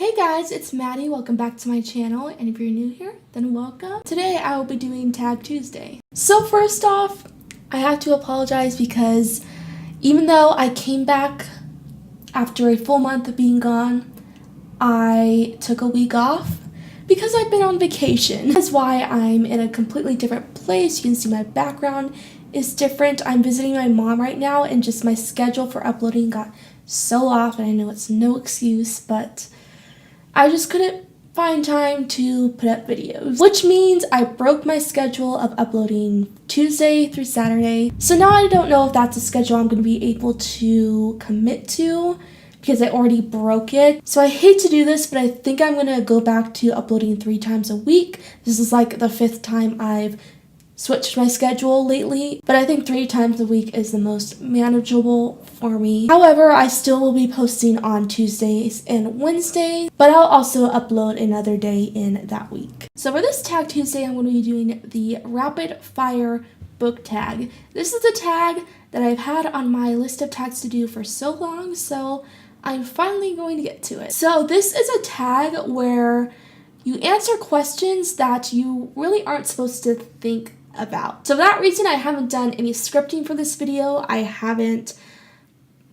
Hey guys, it's Maddie. Welcome back to my channel, and if you're new here, then welcome. Today I will be doing Tag Tuesday. So first off, I have to apologize because even though I came back after a full month of being gone, I took a week off because I've been on vacation. That's why I'm in a completely different place. You can see my background is different. I'm visiting my mom right now, and just my schedule for uploading got so off, and I know it's no excuse, but I just couldn't find time to put up videos, which means I broke my schedule of uploading Tuesday through Saturday. So now I don't know if that's a schedule I'm going to be able to commit to because I already broke it. So I hate to do this, but I think I'm going to go back to uploading 3 times a week. This is like the 5th time I've switched my schedule lately, but I think 3 times a week is the most manageable for me. However, I still will be posting on Tuesdays and Wednesdays, but I'll also upload another day in that week. So for this Tag Tuesday, I'm going to be doing the Rapid Fire Book Tag. This is a tag that I've had on my list of tags to do for so long, so I'm finally going to get to it. So this is a tag where you answer questions that you really aren't supposed to think about. So for that reason, I haven't done any scripting for this video. I haven't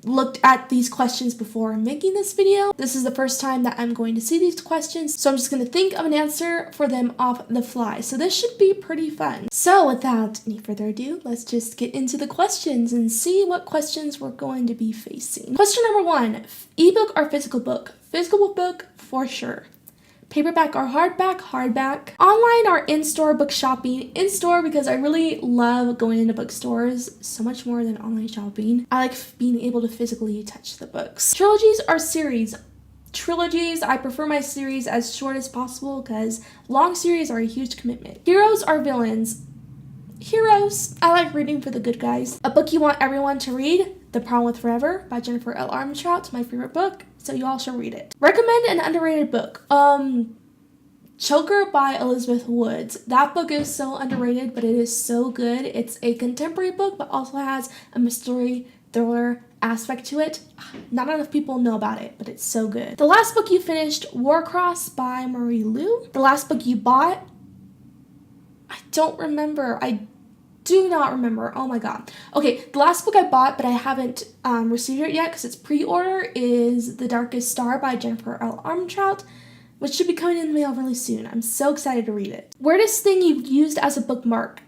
looked at these questions before making this video. This is the first time that I'm going to see these questions, so I'm just going to think of an answer for them off the fly. So this should be pretty fun. So without any further ado, let's just get into the questions and see what questions we're going to be facing. Question number 1, ebook or physical book? Physical book for sure. Paperback or hardback? Hardback. Online or in-store book shopping? In-store, because I really love going into bookstores so much more than online shopping. I like being able to physically touch the books. Trilogies or series? Trilogies. I prefer my series as short as possible because long series are a huge commitment. Heroes or villains? Heroes. I like reading for the good guys. A book you want everyone to read? The Problem with Forever by Jennifer L. Armentrout, my favorite book, so you all should read it. Recommend an underrated book. Choker by Elizabeth Woods. That book is so underrated, but it is so good. It's a contemporary book, but also has a mystery thriller aspect to it. Not enough people know about it, but it's so good. The last book you finished, Warcross by Marie Lu. The last book you bought, I don't remember. I do not remember. Oh my god. Okay, the last book I bought, but I haven't received it yet because it's pre-order, is The Darkest Star by Jennifer L. Armentrout, which should be coming in the mail really soon. I'm so excited to read it. Weirdest thing you've used as a bookmark?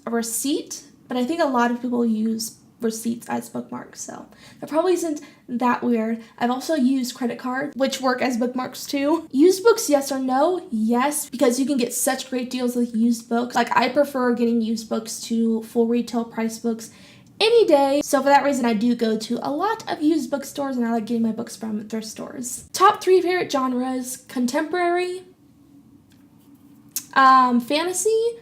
A receipt, but I think a lot of people use receipts as bookmarks, so that probably isn't that weird. I've also used credit cards, which work as bookmarks too. Used books, yes or no? Yes, because you can get such great deals with used books. Like, I prefer getting used books to full retail price books any day. So for that reason, I do go to a lot of used bookstores, and I like getting my books from thrift stores. Top 3 favorite genres: contemporary, fantasy,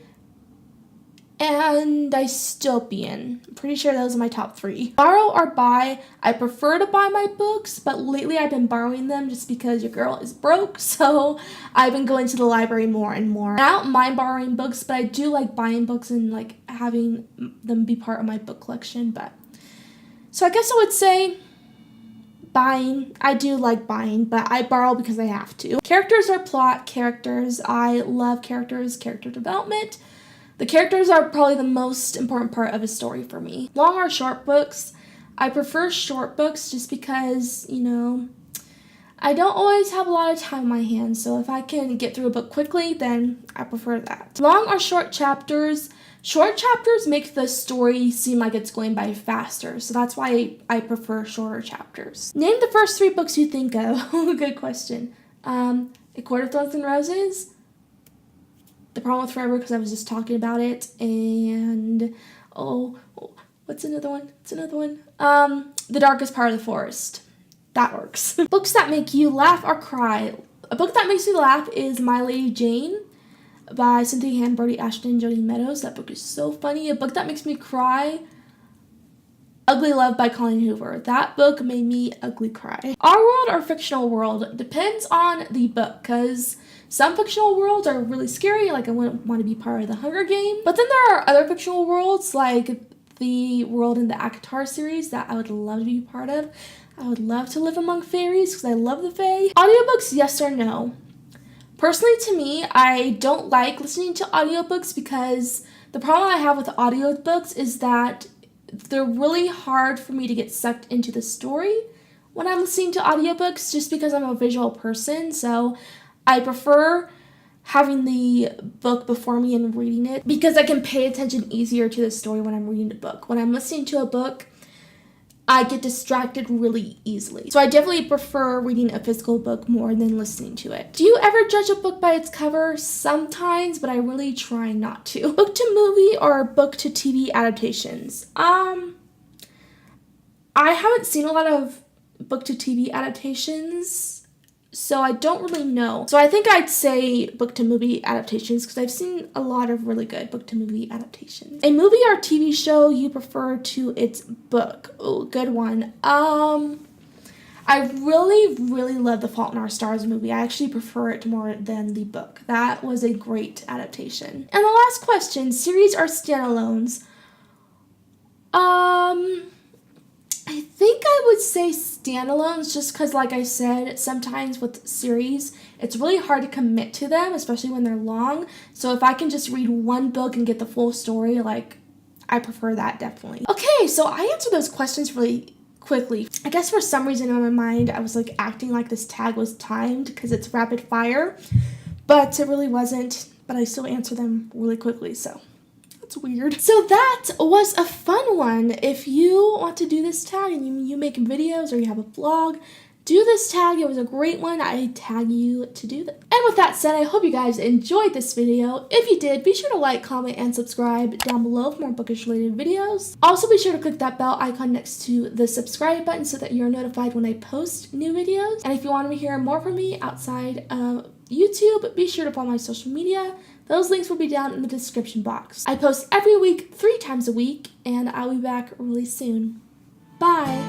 and dystopian. I'm pretty sure those are my top 3. Borrow or buy? I prefer to buy my books, but lately I've been borrowing them just because your girl is broke, so I've been going to the library more and more. I don't mind borrowing books, but I do like buying books and like having them be part of my book collection. But so I guess I would say buying. I do like buying, but I borrow because I have to. Characters or plot? Characters. I love characters, character development. The characters are probably the most important part of a story for me. Long or short books? I prefer short books just because, you know, I don't always have a lot of time on my hands, so if I can get through a book quickly, then I prefer that. Long or short chapters? Short chapters make the story seem like it's going by faster, so that's why I prefer shorter chapters. Name the first 3 books you think of. Good question. A Court of Thorns and Roses, The Problem with Forever, because I was just talking about it, and what's another one? The Darkest Part of the Forest. That works. Books that make you laugh or cry. A book that makes me laugh is My Lady Jane by Cynthia Hand, Brody Ashton, and Jodie Meadows. That book is so funny. A book that makes me cry, Ugly Love by Colleen Hoover. That book made me ugly cry. Our world or fictional world? Depends on the book, because some fictional worlds are really scary, like I wouldn't want to be part of the Hunger Game. But then there are other fictional worlds, like the world in the ACOTAR series, that I would love to be part of. I would love to live among fairies because I love the fae. Audiobooks, yes or no? Personally, to me, I don't like listening to audiobooks because the problem I have with audiobooks is that they're really hard for me to get sucked into the story when I'm listening to audiobooks just because I'm a visual person. So I prefer having the book before me and reading it because I can pay attention easier to the story when I'm reading the book. When I'm listening to a book, I get distracted really easily. So I definitely prefer reading a physical book more than listening to it. Do you ever judge a book by its cover? Sometimes, but I really try not to. Book to movie or book to TV adaptations? I haven't seen a lot of book to TV adaptations, so I don't really know. So I think I'd say book to movie adaptations because I've seen a lot of really good book to movie adaptations. A movie or TV show you prefer to its book? Oh, good one. I really love the Fault in Our Stars movie. I actually prefer it more than the book. That was a great adaptation. And the last question, series or standalones? I think I would say standalones just because, like I said, sometimes with series, it's really hard to commit to them, especially when they're long. So if I can just read one book and get the full story, I prefer that definitely. Okay, so I answered those questions really quickly. I guess for some reason in my mind, I was acting like this tag was timed because it's rapid fire, but it really wasn't, but I still answered them really quickly, so. It's weird. So that was a fun one. If you want to do this tag and you make videos or you have a blog, do this tag. It was a great one. I tag you to do that. And with that said, I hope you guys enjoyed this video. If you did, be sure to like, comment, and subscribe down below for more bookish related videos. Also, be sure to click that bell icon next to the subscribe button so that you're notified when I post new videos. And if you want to hear more from me outside of YouTube, be sure to follow my social media. Those links will be down in the description box. I post every week, 3 times a week, and I'll be back really soon. Bye!